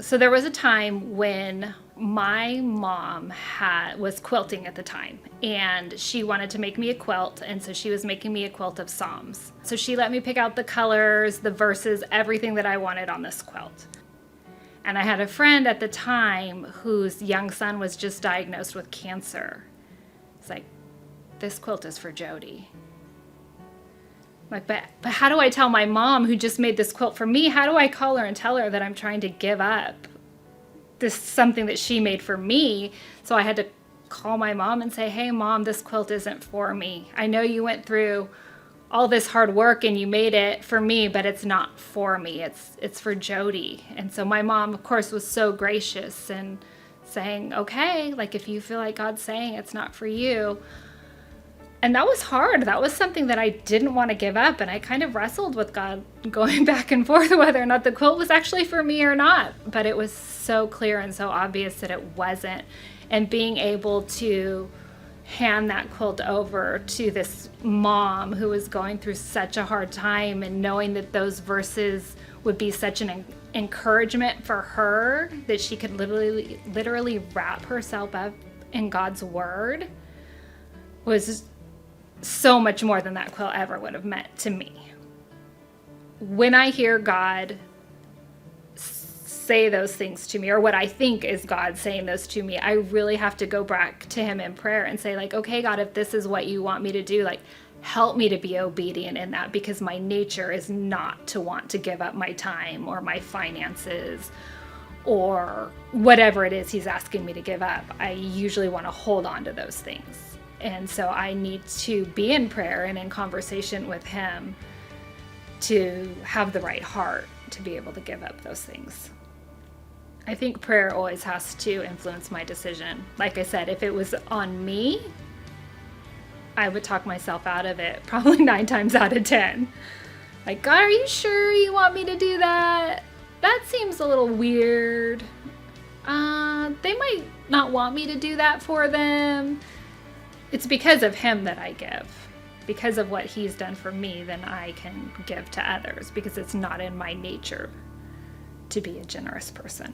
So there was a time when my mom was quilting at the time, and she wanted to make me a quilt, and so she was making me a quilt of Psalms. So she let me pick out the colors, the verses, everything that I wanted on this quilt. And I had a friend at the time whose young son was just diagnosed with cancer. It's like, this quilt is for Jody. Like, but how do I tell my mom who just made this quilt for me? How do I call her and tell her that I'm trying to give up this something that she made for me? So I had to call my mom and say, hey mom, this quilt isn't for me. I know you went through all this hard work and you made it for me, but it's not for me. It's for Jody. And so my mom, of course, was so gracious and saying, okay, like if you feel like God's saying it's not for you. And that was hard. That was something that I didn't want to give up. And I kind of wrestled with God, going back and forth whether or not the quilt was actually for me or not. But it was so clear and so obvious that it wasn't. And being able to hand that quilt over to this mom who was going through such a hard time, and knowing that those verses would be such an encouragement for her, that she could literally wrap herself up in God's word, was so much more than that quilt ever would have meant to me. When I hear God say those things to me, or what I think is God saying those to me, I really have to go back to him in prayer and say, like, okay, God, if this is what you want me to do, like, help me to be obedient in that, because my nature is not to want to give up my time or my finances or whatever it is he's asking me to give up. I usually want to hold on to those things. And so I need to be in prayer and in conversation with him to have the right heart to be able to give up those things. I think prayer always has to influence my decision. Like I said, if it was on me, I would talk myself out of it probably 9 times out of 10. Like, God, are you sure you want me to do that? That seems a little weird. They might not want me to do that for them. It's because of him that I give. Because of what he's done for me, then I can give to others, because it's not in my nature to be a generous person.